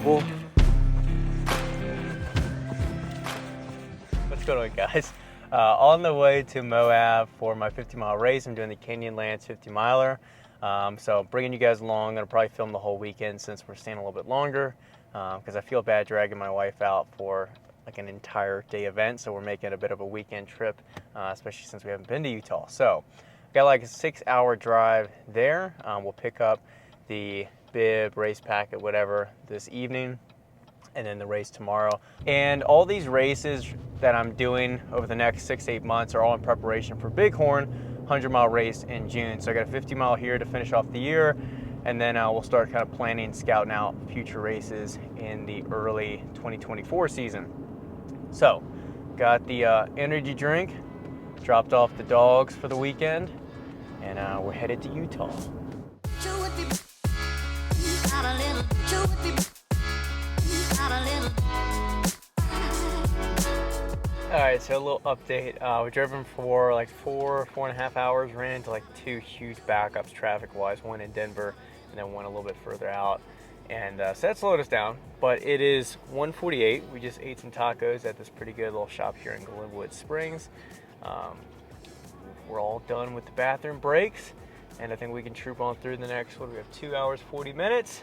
people. What's going on, guys? On the way to Moab for my 50-mile race. I'm doing the Canyonlands 50 miler. So bringing you guys along. I'm gonna probably film the whole weekend since we're staying a little bit longer, because I feel bad dragging my wife out for like an entire day event. So we're making it a bit of a weekend trip, especially since we haven't been to Utah. So got like a 6-hour drive there. We'll pick up the bib, race packet, whatever, this evening, and then the race tomorrow. And all these races that I'm doing over the next 6-8 months are all in preparation for Bighorn 100-mile race in June. So I got a 50-mile here to finish off the year, and then we'll start kind of planning, scouting out future races in the early 2024 season. So got the energy drink, dropped off the dogs for the weekend, and we're headed to Utah. Alright, so a little update. We've driven for like 4.5 hours, ran into like 2 huge backups traffic-wise, one in Denver and then one a little bit further out. And so that slowed us down, but it is 1:48. We just ate some tacos at this pretty good little shop here in Glenwood Springs. We're all done with the bathroom breaks, and I think we can troop on through the next, what do we have, 2 hours, 40 minutes.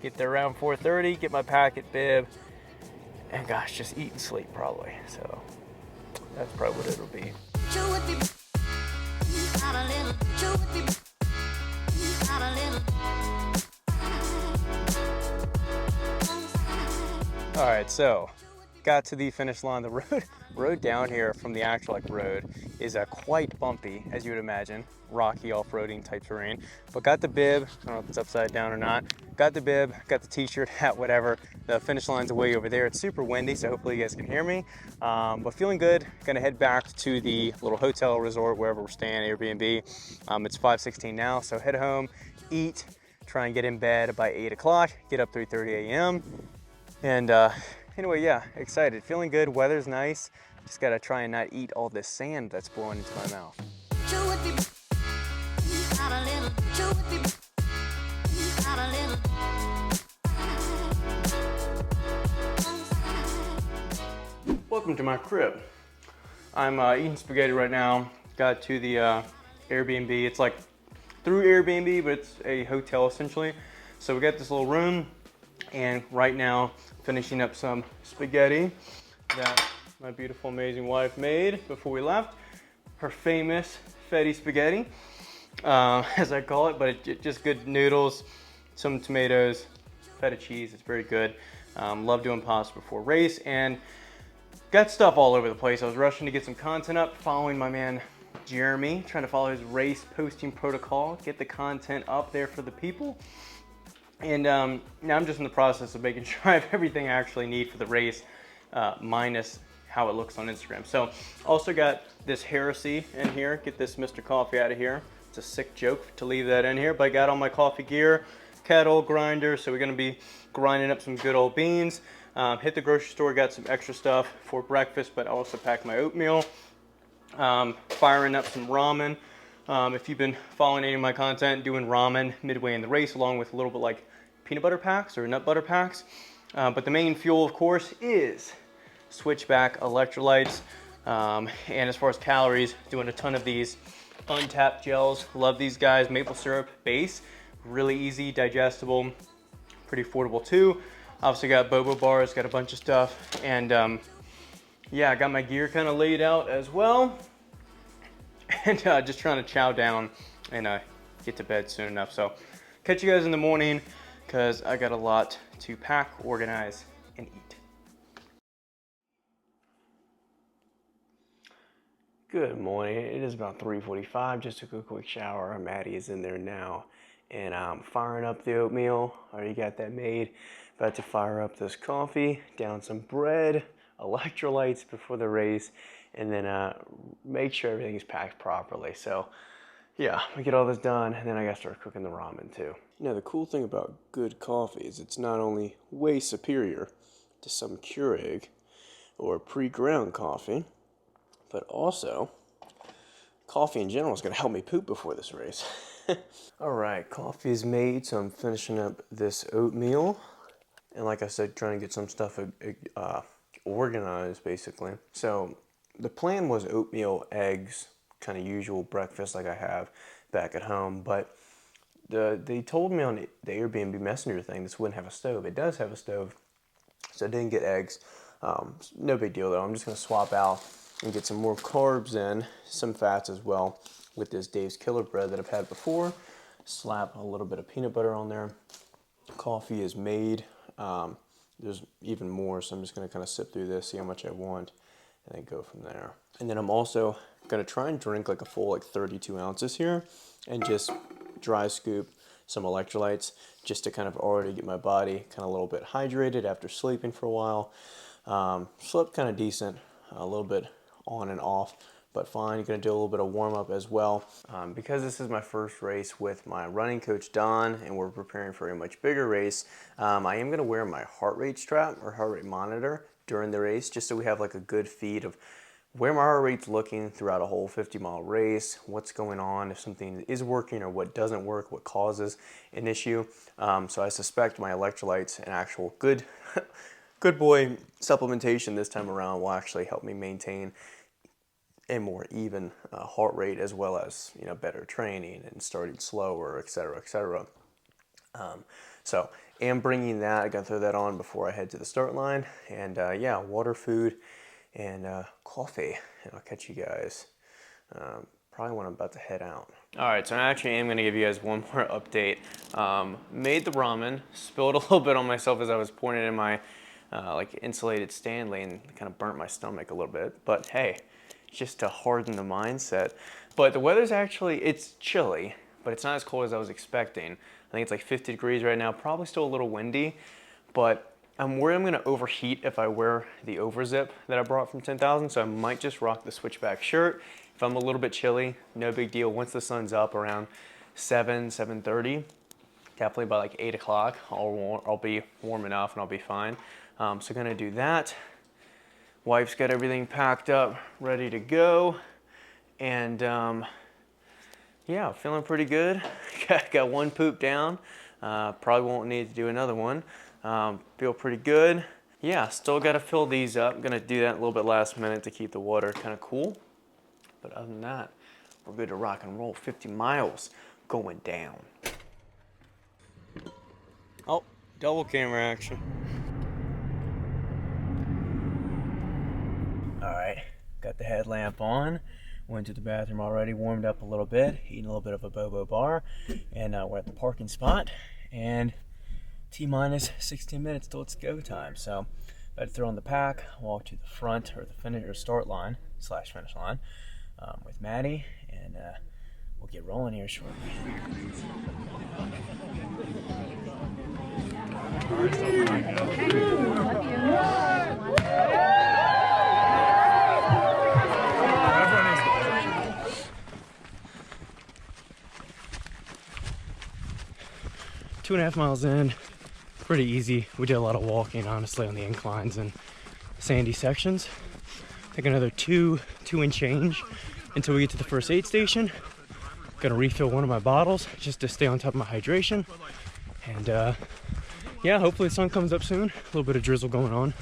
Get there around 4:30, get my packet, bib, and gosh, just eat and sleep probably. So that's probably what it'll be. All right, so got to the finish line. The road down here from the actual road is quite bumpy, as you would imagine, rocky off-roading type terrain. But got the bib, I don't know if it's upside down or not. Got the bib, got the t-shirt, hat, whatever. The finish line's way over there. It's super windy, so hopefully you guys can hear me. But feeling good. Gonna head back to the little hotel resort, wherever we're staying, Airbnb. It's 5:16 now, so head home, eat, try and get in bed by 8 o'clock, get up 3:30 a.m. And anyway, yeah, excited, feeling good, weather's nice. Just gotta try and not eat all this sand that's blowing into my mouth. Welcome to my crib. I'm eating spaghetti right now. Got to the Airbnb. It's like through Airbnb, but it's a hotel essentially. So we got this little room, and right now finishing up some spaghetti that my beautiful, amazing wife made before we left. Her famous fetty spaghetti, as I call it, but it's just good noodles, some tomatoes, feta cheese. It's very good. Love doing pasta before race, and got stuff all over the place. I was rushing to get some content up, following my man Jeremy, trying to follow his race posting protocol, get the content up there for the people. And now I'm just in the process of making sure I have everything I actually need for the race, minus how it looks on Instagram. So also got this heresy in here. Get this Mr. Coffee out of here. It's a sick joke to leave that in here, but I got all my coffee gear, kettle, grinder, so we're gonna be grinding up some good old beans. Hit the grocery store, got some extra stuff for breakfast, but I also packed my oatmeal. Firing up some ramen. If you've been following any of my content, doing ramen midway in the race, along with a little bit like peanut butter packs or nut butter packs. But the main fuel, of course, is Switchback electrolytes. And as far as calories, doing a ton of these untapped gels. Love these guys. Maple syrup base, really easy, digestible, pretty affordable too. Obviously got boba bars, got a bunch of stuff, and yeah, I got my gear kind of laid out as well. And just trying to chow down and get to bed soon enough. So catch you guys in the morning, because I got a lot to pack, organize, and eat. Good morning. It is about 3:45. Just took a quick shower. Maddie is in there now, and I'm firing up the oatmeal. Already got that made. About to fire up this coffee, down some bread, electrolytes before the race, and then make sure everything is packed properly. So yeah, we get all this done, and then I gotta start cooking the ramen too. Now the cool thing about good coffee is it's not only way superior to some Keurig or pre-ground coffee, but also coffee in general is gonna help me poop before this race. All right, coffee is made, so I'm finishing up this oatmeal. And like I said, trying to get some stuff organized basically. So the plan was oatmeal, eggs, kind of usual breakfast like I have back at home, but they told me on the Airbnb Messenger thing this wouldn't have a stove. It does have a stove, so I didn't get eggs. No big deal though. I'm just gonna swap out and get some more carbs in, some fats as well, with this Dave's Killer Bread that I've had before. Slap a little bit of peanut butter on there. Coffee is made. There's even more, so I'm just gonna kind of sip through this, see how much I want, and then go from there. And then I'm also gonna try and drink like a full 32 ounces here, and just dry scoop some electrolytes, just to kind of already get my body kind of a little bit hydrated after sleeping for a while. Slept kind of decent, a little bit on and off, but fine. You're gonna do a little bit of warm up as well. Because this is my first race with my running coach, Don, and we're preparing for a much bigger race, I am gonna wear my heart rate strap or heart rate monitor during the race, just so we have like a good feed of where my heart rate's looking throughout a whole 50-mile race, what's going on, if something is working or what doesn't work, what causes an issue. So I suspect my electrolytes and actual good boy supplementation this time around will actually help me maintain a more even heart rate, as well as better training and starting slower, etc., etc. So am bringing that. I gotta throw that on before I head to the start line, and yeah, water, food, and coffee, and I'll catch you guys probably when I'm about to head out. All right, so I actually am gonna give you guys one more update. Made the ramen, spilled a little bit on myself as I was pouring it in my insulated Stanley, and kind of burnt my stomach a little bit, but hey, just to harden the mindset. But the weather's actually, it's chilly, but it's not as cold as I was expecting. I think it's like 50 degrees right now, probably still a little windy, but I'm worried I'm gonna overheat if I wear the overzip that I brought from 10,000, so I might just rock the switchback shirt. If I'm a little bit chilly, no big deal. Once the sun's up around 7:30, definitely by like 8 o'clock, I'll be warm enough and I'll be fine. So gonna do that. Wife's got everything packed up, ready to go. And yeah, feeling pretty good. Got one poop down. Probably won't need to do another one. Feel pretty good. Yeah, still got to fill these up. I'm gonna do that a little bit last minute to keep the water kind of cool. But other than that, we're good to rock and roll. 50 miles going down. Oh, double camera action. All right, got the headlamp on. Went to the bathroom already, warmed up a little bit, eating a little bit of a bobo bar, and we're at the parking spot. And T-minus 16 minutes till it's go time. So I had to throw on the pack, walk to the front or the finish or start line / finish line with Madi, and we'll get rolling here shortly. 2.5 miles in. Pretty easy. We did a lot of walking, honestly, on the inclines and sandy sections. I think another two and change until we get to the first aid station. Gonna refill one of my bottles just to stay on top of my hydration. And yeah, hopefully the sun comes up soon. A little bit of drizzle going on.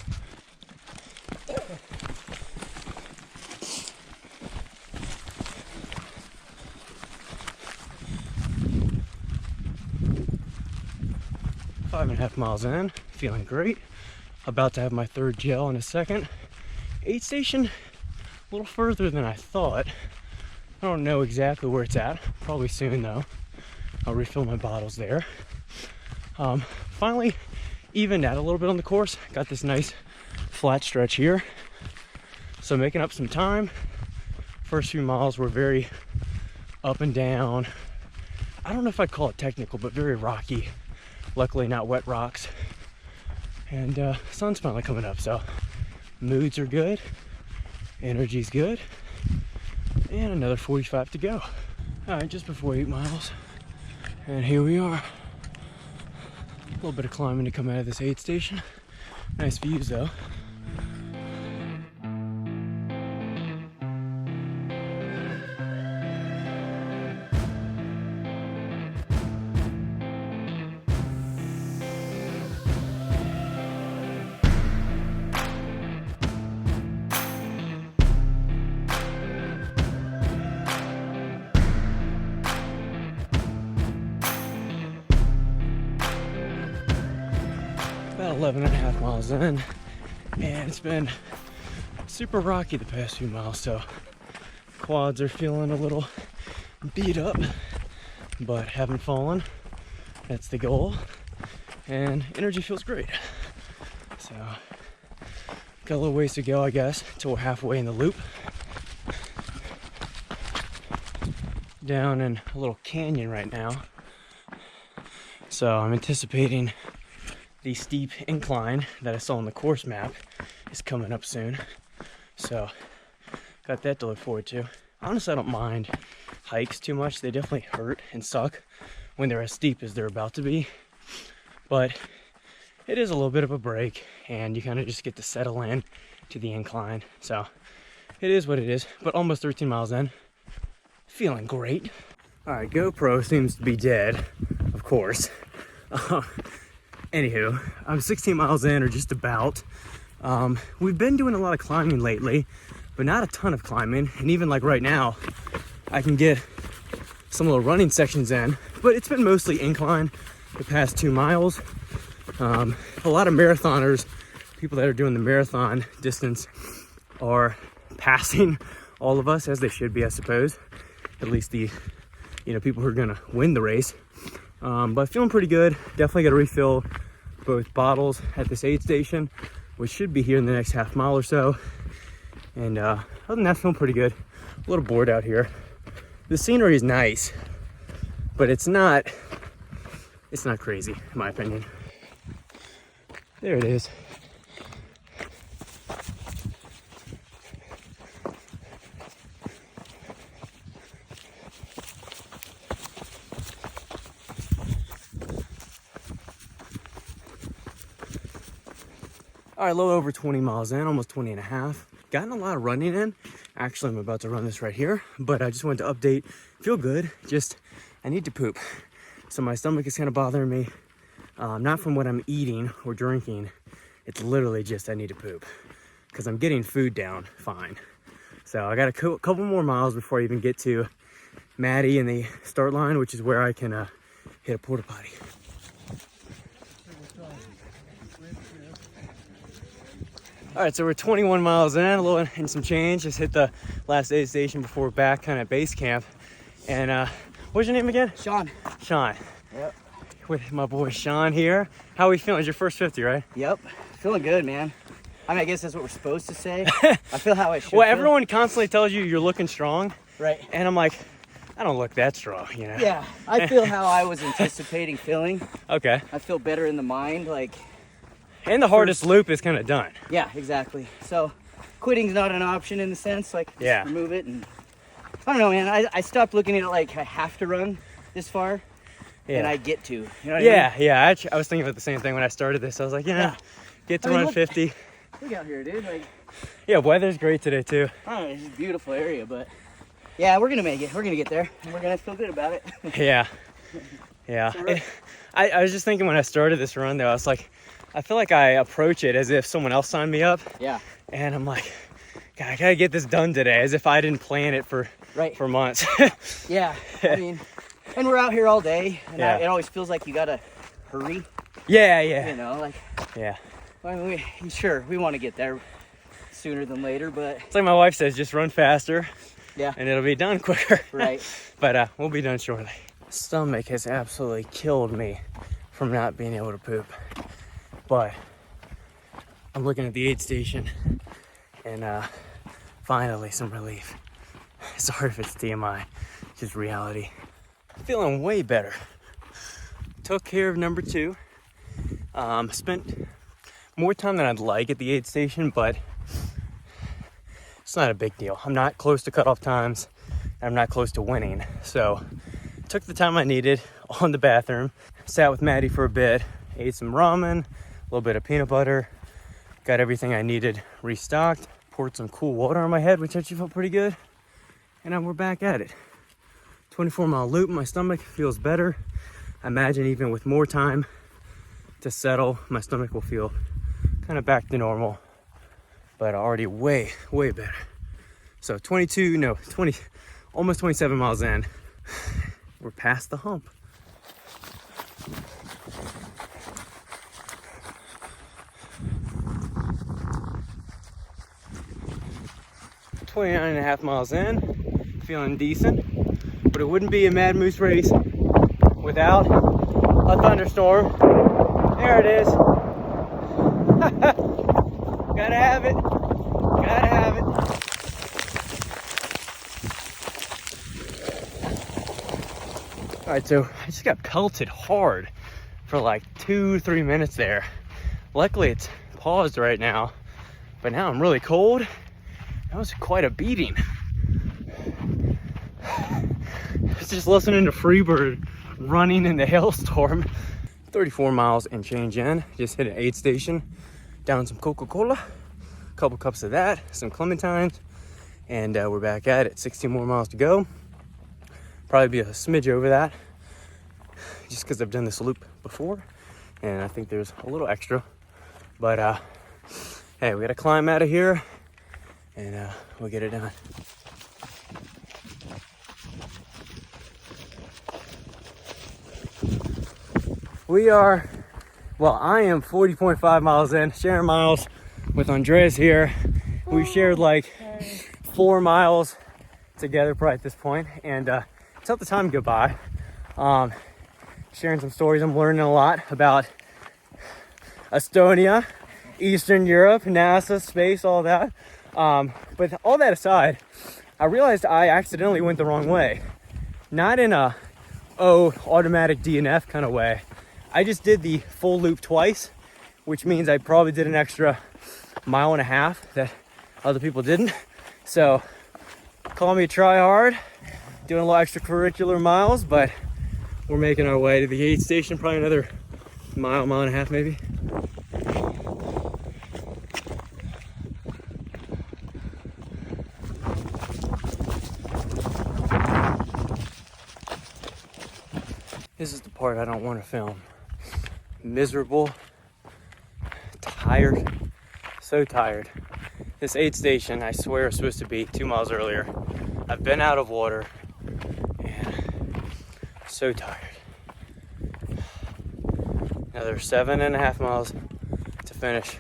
Five and a half miles in, feeling great. About to have my third gel in a second. Aid station, a little further than I thought. I don't know exactly where it's at. Probably soon though. I'll refill my bottles there. Finally evened out a little bit on the course. Got this nice flat stretch here. So making up some time. First few miles were very up and down. I don't know if I'd call it technical, but very rocky. Luckily not wet rocks. And sun's finally coming up, so moods are good, energy's good, and another 45 to go. All right, just before 8 miles, and here we are. A little bit of climbing to come out of this aid station. Nice views though. about 11.5 miles in, and it's been super rocky the past few miles, so quads are feeling a little beat up, but haven't fallen. That's the goal, and energy feels great. So got a little ways to go, I guess, till we're halfway in the loop. Down in a little canyon right now, so I'm anticipating the steep incline that I saw on the course map is coming up soon, so got that to look forward to. Honestly, I don't mind hikes too much. They definitely hurt and suck when they're as steep as they're about to be, but it is a little bit of a break, and you kind of just get to settle in to the incline, so it is what it is. But almost 13 miles in, feeling great. All right, GoPro seems to be dead, of course. Anywho, I'm 16 miles in, or just about. We've been doing a lot of climbing lately, but not a ton of climbing. And even like right now, I can get some little running sections in, but it's been mostly incline the past 2 miles. A lot of marathoners, people that are doing the marathon distance, are passing all of us, as they should be, I suppose. At least the, people who are gonna win the race. But feeling pretty good. Definitely got to refill both bottles at this aid station, which should be here in the next half mile or so. And other than that, feeling pretty good. A little bored out here. The scenery is nice, but it's not crazy, in my opinion. There it is. All right, a little over 20 miles in, almost 20 and a half. Gotten a lot of running in. Actually, I'm about to run this right here, but I just wanted to update. Feel good, I need to poop. So my stomach is kind of bothering me. Not from what I'm eating or drinking. It's literally just I need to poop, because I'm getting food down fine. So I got a couple more miles before I even get to Madi and the start line, which is where I can hit a porta potty. All right, so we're 21 miles in, a little and some change. Just hit the last aid station before we're back kind of at base camp. And what's your name again? Sean. Sean. Yep. With my boy Sean here. How are we feeling? It's your first 50, right? Yep. Feeling good, man. I mean, I guess that's what we're supposed to say. I feel how I should Well, feel. everyone constantly tells you you're looking strong. Right. And I'm like, I don't look that strong, Yeah, I feel how I was anticipating feeling. Okay. I feel better in the mind, like... And the hardest loop is kind of done. Yeah, exactly. So, quitting's not an option in the sense, like, just remove it. And I don't know, man. I stopped looking at it like I have to run this far, and I get to. You know what I mean? Yeah. I was thinking about the same thing when I started this. I was like, get to run 50. Look out here, dude. Like, yeah, weather's great today, too. I don't know, it's a beautiful area, but yeah, we're going to make it. We're going to get there, and we're going to feel good about it. Yeah. So I was just thinking when I started this run, though, I was like, I feel like I approach it as if someone else signed me up. Yeah. And I'm like, God, I gotta get this done today, as if I didn't plan it for months. Yeah. I mean, and we're out here all day, and it always feels like you gotta hurry. Yeah. Yeah. I mean, we want to get there sooner than later, but it's like my wife says, just run faster. Yeah. And it'll be done quicker. Right. But we'll be done shortly. Stomach has absolutely killed me from not being able to poop. But I'm looking at the aid station, and finally some relief. Sorry if it's TMI, just reality. Feeling way better. Took care of number 2. Spent more time than I'd like at the aid station, but it's not a big deal. I'm not close to cutoff times. I'm not close to winning. So took the time I needed on the bathroom, sat with Madi for a bit, ate some ramen, a little bit of peanut butter, got everything I needed restocked, poured some cool water on my head, which actually felt pretty good, and now we're back at it. 24-mile loop, my stomach feels better. I imagine even with more time to settle, my stomach will feel kind of back to normal, but already way better. So 20, almost 27 miles in, we're past the hump. 29.5 miles in, feeling decent, but it wouldn't be a Mad Moose race without a thunderstorm. There it is. Gotta have it. Gotta have it. All right, so I just got pelted hard for like 2-3 minutes there. Luckily it's paused right now, but now I'm really cold. That was quite a beating. It's just listening to Freebird running in the hailstorm. 34 miles and change in. Just hit an aid station, down some Coca-Cola, a couple cups of that, some clementines, and we're back at it. 16 more miles to go. Probably be a smidge over that, just because I've done this loop before, and I think there's a little extra. But hey, we gotta climb out of here, and we'll get it done. We are, well, I am 40.5 miles in, sharing miles with Andres here. We've shared like 4 miles together probably at this point, and it's not the time to go by. Sharing some stories. I'm learning a lot about Estonia, Eastern Europe, NASA, space, all that. But all that aside, I realized I accidentally went the wrong way. Not in a, automatic DNF kind of way. I just did the full loop twice, which means I probably did an extra 1.5 miles that other people didn't. So call me a try-hard, doing a little extracurricular miles, but we're making our way to the aid station, probably another 1.5 miles maybe. This is the part I don't want to film. Miserable, tired, so tired. This aid station, I swear, is supposed to be 2 miles earlier. I've been out of water and so tired. Another 7.5 miles to finish,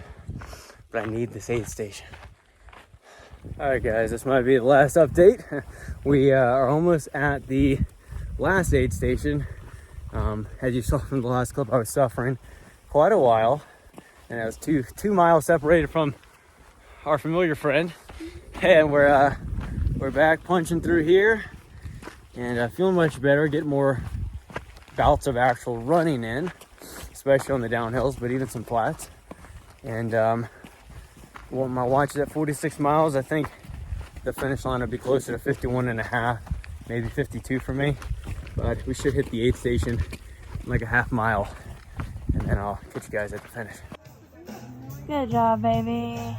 but I need this aid station. All right, guys, this might be the last update. We are almost at the last aid station. As you saw from the last clip, I was suffering quite a while, and I was two miles separated from our familiar friend, and we're back punching through here, and feeling much better, getting more bouts of actual running in, especially on the downhills, but even some flats. And well, my watch is at 46 miles. I think the finish line will be closer to 51.5, maybe 52 for me. But we should hit the aid station in like a 1/2 mile, and then I'll catch you guys at the finish. Good job, baby.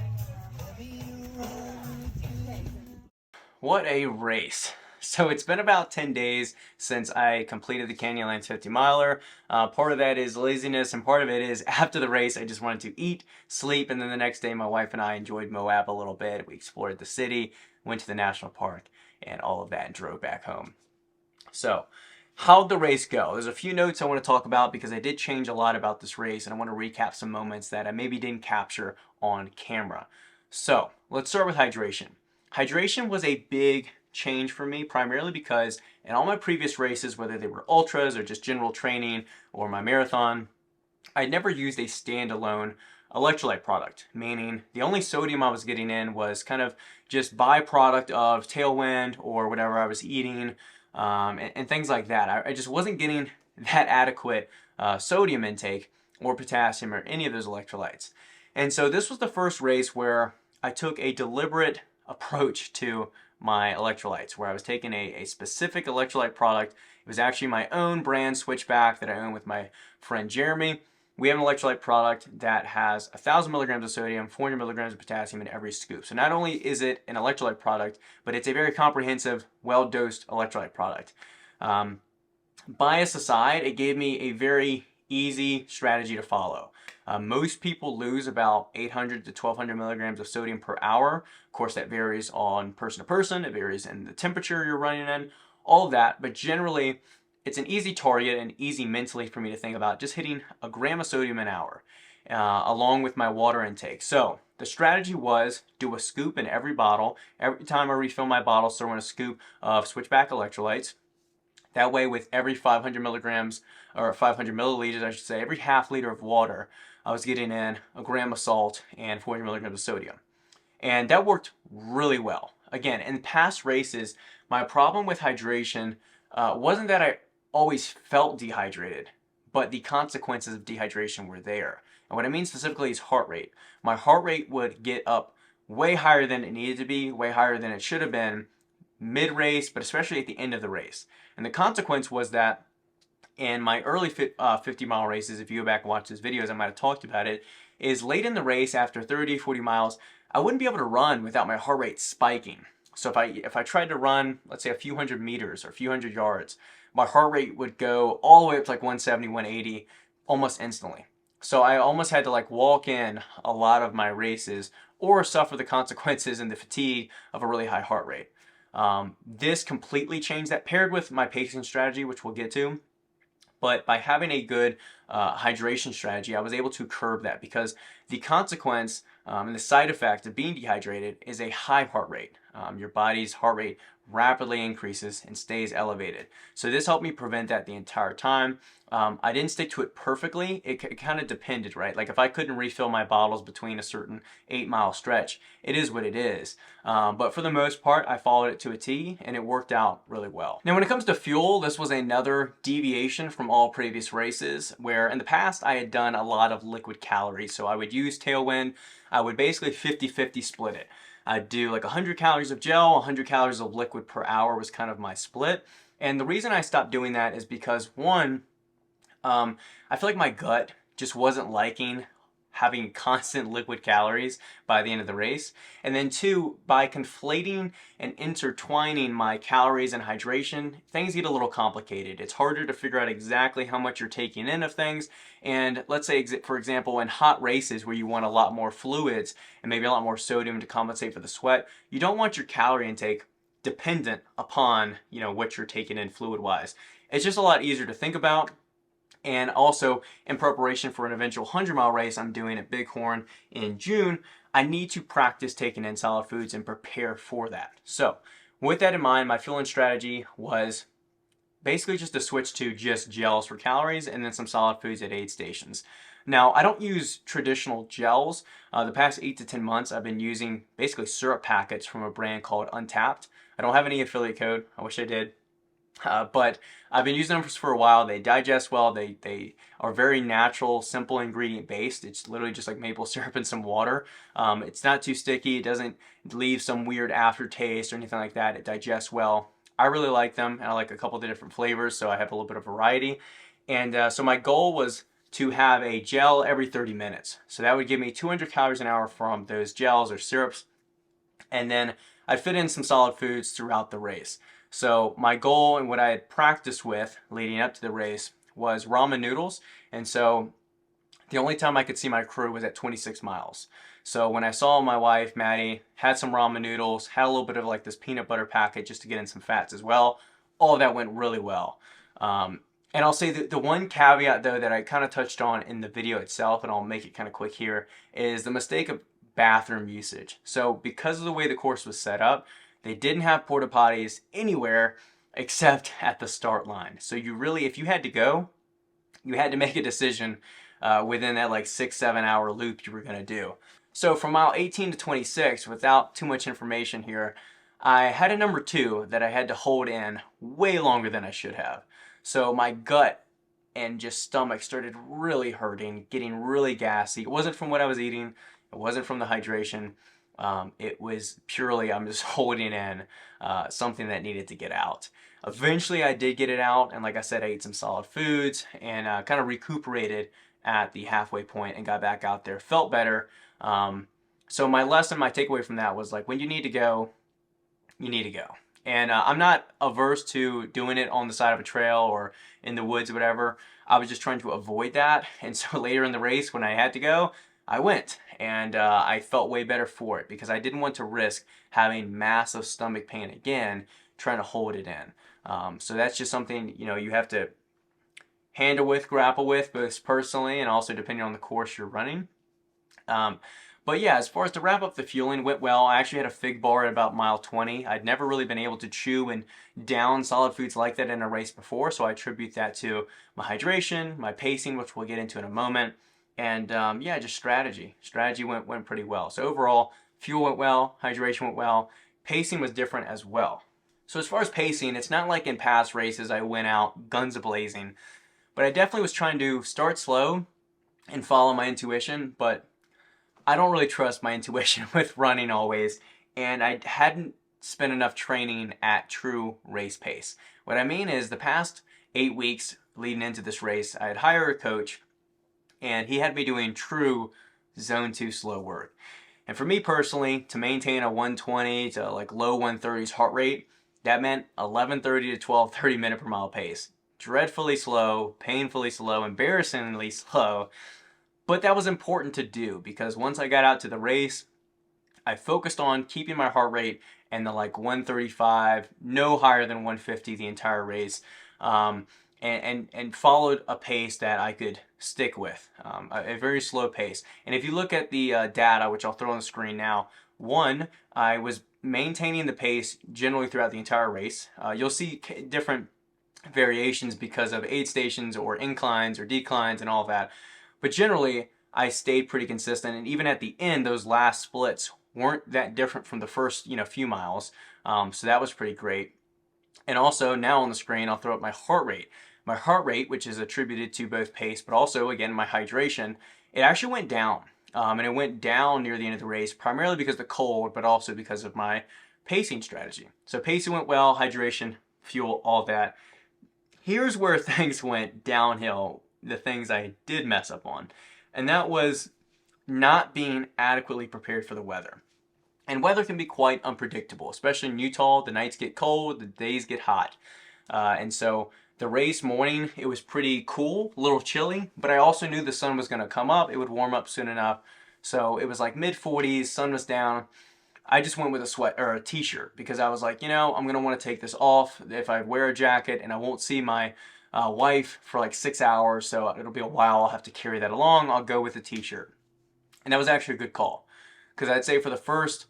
What a race. So it's been about 10 days since I completed the Canyonlands 50 miler. Part of that is laziness, and part of it is after the race I just wanted to eat, sleep, and then the next day my wife and I enjoyed Moab a little bit. We explored the city, went to the national park, and all of that, and drove back home. So how'd the race go? There's a few notes I want to talk about because I did change a lot about this race, and I want to recap some moments that I maybe didn't capture on camera. So let's start with hydration. Hydration was a big change for me, primarily because in all my previous races, whether they were ultras or just general training or my marathon, I never used a standalone electrolyte product, meaning the only sodium I was getting in was kind of just byproduct of tailwind or whatever I was eating, and things like that. I just wasn't getting that adequate sodium intake or potassium or any of those electrolytes. And so this was the first race where I took a deliberate approach to my electrolytes, where I was taking a specific electrolyte product. It was actually my own brand Switchback that I own with my friend Jeremy. We have an electrolyte product that has 1,000 milligrams of sodium, 400 milligrams of potassium in every scoop. So not only is it an electrolyte product, but it's a very comprehensive, well-dosed electrolyte product. Bias aside, it gave me a very easy strategy to follow. Most people lose about 800 to 1,200 milligrams of sodium per hour. Of course, that varies on person to person. It varies in the temperature you're running in, all of that. But generally, it's an easy target and easy mentally for me to think about just hitting 1 gram of sodium an hour, along with my water intake. So The strategy was do a scoop in every bottle. Every time I refill my bottle, throw in a scoop of switchback electrolytes. That way, with every 500 milligrams, or 500 milliliters, I should say, every half liter of water, I was getting in a gram of salt and 400 milligrams of sodium. And that worked really well. Again, in past races, my problem with hydration wasn't that I always felt dehydrated, but the consequences of dehydration were there. And what I mean specifically is heart rate. My heart rate would get up way higher than it needed to be, way higher than it should have been mid-race, but especially at the end of the race. And the consequence was that in my early 50-mile races, if you go back and watch these videos, I might have talked about it, is late in the race after 30, 40 miles, I wouldn't be able to run without my heart rate spiking. So if I tried to run, let's say a few hundred meters or a few hundred yards, my heart rate would go all the way up to like 170, 180 almost instantly. So I almost had to like walk in a lot of my races or suffer the consequences and the fatigue of a really high heart rate. This completely changed that, paired with my pacing strategy, which we'll get to. But by having a good hydration strategy, I was able to curb that, because the consequence and the side effect of being dehydrated is a high heart rate. Your body's heart rate rapidly increases and stays elevated. So this helped me prevent that the entire time. I didn't stick to it perfectly. It kind of depended, right? Like if I couldn't refill my bottles between a certain 8-mile stretch, it is what it is. But for the most part, I followed it to a T, and it worked out really well. Now, when it comes to fuel, this was another deviation from all previous races, where in the past I had done a lot of liquid calories. So I would use Tailwind. I would basically 50-50 split it. I'd do like 100 calories of gel, 100 calories of liquid per hour was kind of my split. And the reason I stopped doing that is because, one, I feel like my gut just wasn't liking having constant liquid calories by the end of the race. And then two, by conflating and intertwining my calories and hydration, things get a little complicated. It's harder to figure out exactly how much you're taking in of things. And let's say, for example, in hot races where you want a lot more fluids and maybe a lot more sodium to compensate for the sweat, you don't want your calorie intake dependent upon, what you're taking in fluid-wise. It's just a lot easier to think about. And also, in preparation for an eventual 100-mile race I'm doing at Bighorn in June, I need to practice taking in solid foods and prepare for that. So, with that in mind, my fueling strategy was basically just to switch to just gels for calories and then some solid foods at aid stations. Now, I don't use traditional gels. The past 8 to 10 months, I've been using basically syrup packets from a brand called Untapped. I don't have any affiliate code. I wish I did. But I've been using them for a while. They digest well. They are very natural, simple ingredient based. It's literally just like maple syrup and some water. It's not too sticky. It doesn't leave some weird aftertaste or anything like that. It digests well. I really like them, and I like a couple of the different flavors, so I have a little bit of variety. And so my goal was to have a gel every 30 minutes. So that would give me 200 calories an hour from those gels or syrups. And then I'd fit in some solid foods throughout the race. So my goal and what I had practiced with leading up to the race was ramen noodles. And so the only time I could see my crew was at 26 miles. So when I saw my wife, Madi, had some ramen noodles, had a little bit of like this peanut butter packet just to get in some fats as well, all of that went really well. And I'll say that the one caveat though that I kind of touched on in the video itself, and I'll make it kind of quick here, is the mistake of bathroom usage. So because of the way the course was set up, they didn't have porta potties anywhere except at the start line. So you really, if you had to go, you had to make a decision within that like 6-7 hour loop you were going to do. So from mile 18 to 26, without too much information here, I had a number 2 that I had to hold in way longer than I should have. So my gut and just stomach started really hurting, getting really gassy. It wasn't from what I was eating. It wasn't from the hydration. It was purely, I'm just holding in something that needed to get out. Eventually I did get it out, and like I said, I ate some solid foods and kind of recuperated at the halfway point and got back out there. Felt better. So my takeaway from that was like, when you need to go, you need to go. And I'm not averse to doing it on the side of a trail or in the woods or whatever. I was just trying to avoid that. And so later in the race, when I had to go, I went, and I felt way better for it because I didn't want to risk having massive stomach pain again trying to hold it in. So that's just something, you have to grapple with, both personally and also depending on the course you're running. But But yeah, as far as to wrap up the fueling, went well. I actually had a fig bar at about mile 20. I'd never really been able to chew and down solid foods like that in a race before, so I attribute that to my hydration, my pacing, which we'll get into in a moment, and yeah, just strategy. Strategy went pretty well. So overall, fuel went well, hydration went well, pacing was different as well. So as far as pacing, it's not like in past races I went out guns a-blazing, but I definitely was trying to start slow and follow my intuition, but I don't really trust my intuition with running always, and I hadn't spent enough training at true race pace. What I mean is the past 8 weeks leading into this race, I had hired a coach, and he had me doing true zone 2 slow work. And for me personally, to maintain a 120 to like low 130s heart rate, that meant 11:30 to 12:30 minute per mile pace. Dreadfully slow, painfully slow, embarrassingly slow. But that was important to do because once I got out to the race, I focused on keeping my heart rate in the like 135, no higher than 150 the entire race, and followed a pace that I could stick with, a very slow pace. And if you look at the data, which I'll throw on the screen now, one, I was maintaining the pace generally throughout the entire race. You'll see different variations because of aid stations or inclines or declines and all that. But generally, I stayed pretty consistent, and even at the end, those last splits weren't that different from the first, few miles. So that was pretty great. And also, now on the screen, I'll throw up my heart rate. My heart rate, which is attributed to both pace, but also, again, my hydration, it actually went down. And it went down near the end of the race, primarily because of the cold, but also because of my pacing strategy. So pacing went well, hydration, fuel, all that. Here's where things went downhill, the things I did mess up on. And that was not being adequately prepared for the weather. And weather can be quite unpredictable, especially in Utah. The nights get cold, the days get hot. And so the race morning, it was pretty cool, a little chilly, but I also knew the sun was going to come up. It would warm up soon enough. So it was like mid 40s, sun was down. I just went with a sweat or a t-shirt because I was like, I'm going to want to take this off if I wear a jacket, and I won't see my wife for like 6 hours, so it'll be a while. I'll have to carry that along. I'll go with a t-shirt. And that was actually a good call because I'd say for the first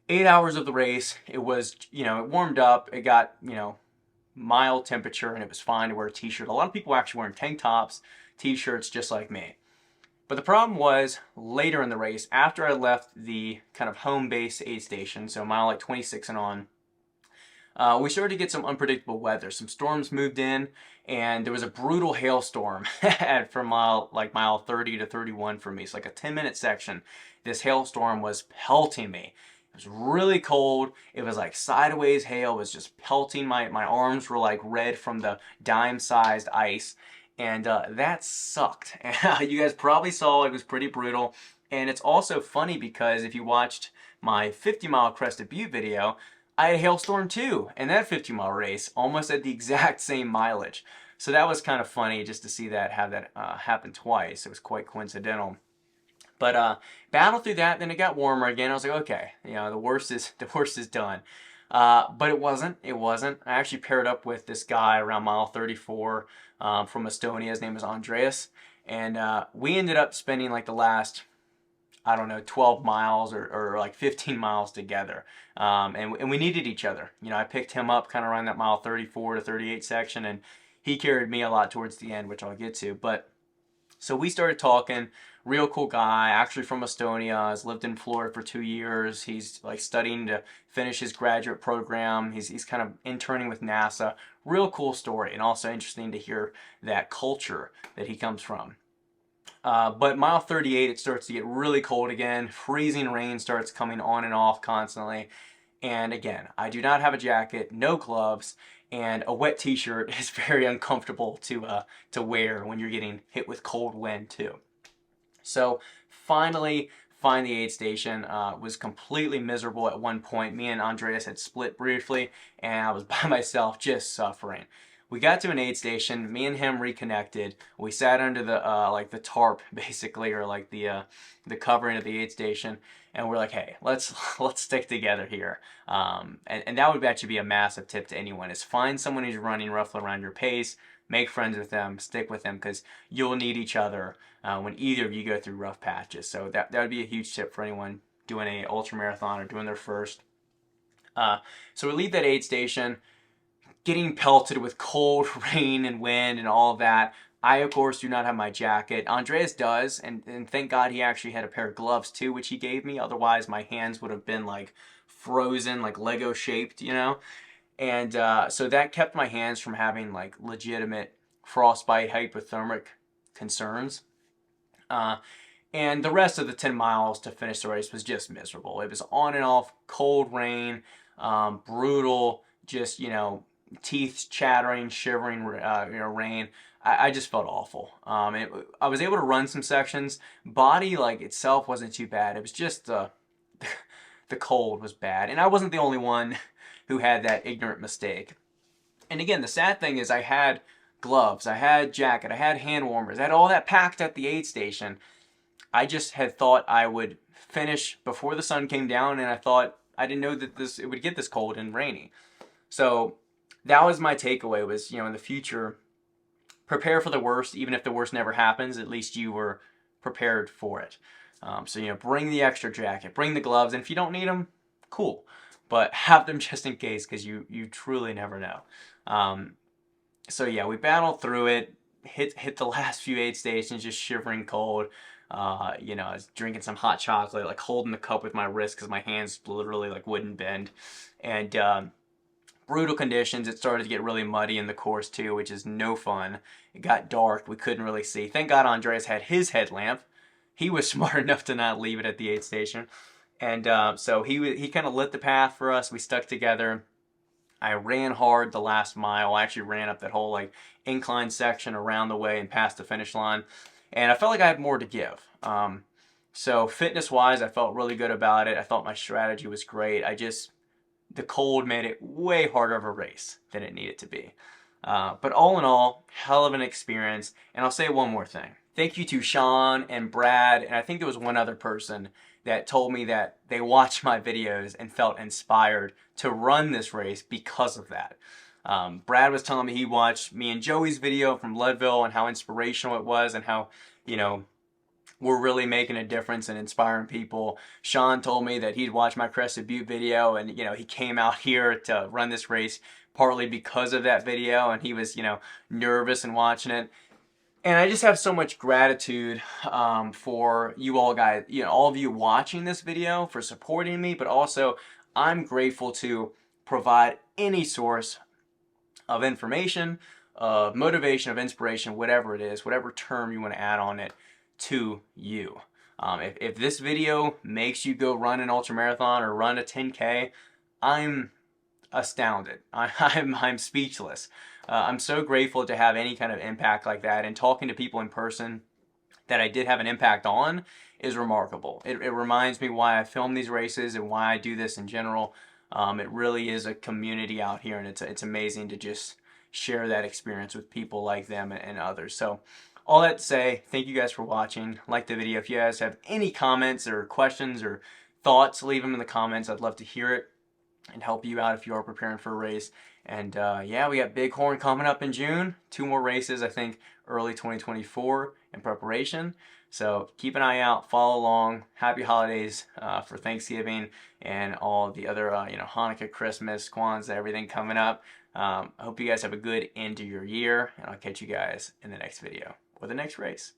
8 hours of the race, it was, it warmed up. It got, mild temperature, and it was fine to wear a t-shirt. A lot of people were actually wearing tank tops, t-shirts, just like me. But the problem was later in the race, after I left the kind of home base aid station, so mile like 26 and on, we started to get some unpredictable weather. Some storms moved in, and there was a brutal hailstorm from mile 30 to 31 for me. It's like a 10-minute section. This hailstorm was pelting me. It was really cold. It was like sideways hail. It was just pelting. My arms were like red from the dime-sized ice. And that sucked. You guys probably saw it was pretty brutal. And it's also funny because if you watched my 50-mile Crested Butte video, I had a hailstorm too in that 50-mile race, almost at the exact same mileage. So that was kind of funny just to see that happen twice. It was quite coincidental. But battled through that, then it got warmer again. I was like, okay, the worst is done. But it wasn't. I actually paired up with this guy around mile 34 from Estonia. His name is Andreas. And we ended up spending like the last, 12 miles or like 15 miles together. And we needed each other. I picked him up kind of around that mile 34 to 38 section, and he carried me a lot towards the end, which I'll get to. But so we started talking. Real cool guy, actually from Estonia, has lived in Florida for 2 years. He's like studying to finish his graduate program. He's kind of interning with NASA. Real cool story, and also interesting to hear that culture that he comes from. But mile 38, it starts to get really cold again. Freezing rain starts coming on and off constantly. And again, I do not have a jacket, no gloves, and a wet t-shirt is very uncomfortable to wear when you're getting hit with cold wind too. So finally find the aid station. Was completely miserable at one point. Me and Andreas had split briefly, and I was by myself just suffering. We got to an aid station. Me and him reconnected. We sat under the like the tarp basically, or like the covering of the aid station, and we're like, hey, let's stick together here. And that would actually be a massive tip to anyone: is find someone who's running roughly around your pace. make friends with them, stick with them, because you'll need each other when either of you go through rough patches. So that would be a huge tip for anyone doing a ultra marathon or doing their first. So we leave that aid station, getting pelted with cold rain and wind and all of that. I, of course, do not have my jacket. Andreas does, and thank God he actually had a pair of gloves too, which he gave me. Otherwise, my hands would have been like frozen, like Lego shaped, you know? And so that kept my hands from having like legitimate frostbite, hypothermic concerns. And the rest of the 10 miles to finish the race was just miserable. It was on and off, cold rain, brutal, just, you know, teeth chattering, shivering, rain. I just felt awful. I was able to run some sections. Body, like, itself wasn't too bad. It was just the cold was bad. And I wasn't the only one who had that ignorant mistake. And again, the sad thing is I had gloves, I had jacket, I had hand warmers, I had all that packed at the aid station. I just had thought I would finish before the sun came down, and I didn't know that it would get this cold and rainy. So that was my takeaway, was, you know, in the future, prepare for the worst. Even if the worst never happens, at least you were prepared for it. So, you know, bring the extra jacket, bring the gloves, and if you don't need them, cool. But have them just in case, because you truly never know. So yeah, we battled through it, hit the last few aid stations, just shivering cold. You know, I was drinking some hot chocolate, like holding the cup with my wrist because my hands literally like wouldn't bend. And brutal conditions. It started to get really muddy in the course too, which is no fun. It got dark. We couldn't really see. Thank God Andreas had his headlamp. He was smart enough to not leave it at the aid station. And so he kind of lit the path for us. We stuck together. I ran hard the last mile. I actually ran up that whole like incline section around the way and past the finish line. And I felt like I had more to give. So fitness-wise, I felt really good about it. I thought my strategy was great. The cold made it way harder of a race than it needed to be. But all in all, hell of an experience. And I'll say one more thing. Thank you to Sean and Brad, and I think there was one other person that told me that they watched my videos and felt inspired to run this race because of that. Brad was telling me he watched me and Joey's video from Leadville and how inspirational it was, and how, you know, we're really making a difference and inspiring people. Sean told me that he'd watched my Crested Butte video, and, you know, he came out here to run this race partly because of that video, and he was, you know, nervous and watching it. And I just have so much gratitude for you all guys, you know, all of you watching this video, for supporting me, but also I'm grateful to provide any source of information, of motivation, of inspiration, whatever it is, whatever term you want to add on it, to you. If this video makes you go run an ultramarathon or run a 10K, I'm astounded. I'm speechless. I'm so grateful to have any kind of impact like that, and talking to people in person that I did have an impact on is remarkable. It reminds me why I film these races and why I do this in general. It really is a community out here, and it's amazing to just share that experience with people like them and others. So all that to say, thank you guys for watching. Like the video. If you guys have any comments or questions or thoughts, leave them in the comments. I'd love to hear it and help you out if you are preparing for a race. And yeah, we got Bighorn coming up in June. 2 more races, I think, early 2024 in preparation. So keep an eye out, follow along. Happy holidays for Thanksgiving and all the other, you know, Hanukkah, Christmas, Kwanzaa, everything coming up. I hope you guys have a good end to your year, and I'll catch you guys in the next video or the next race.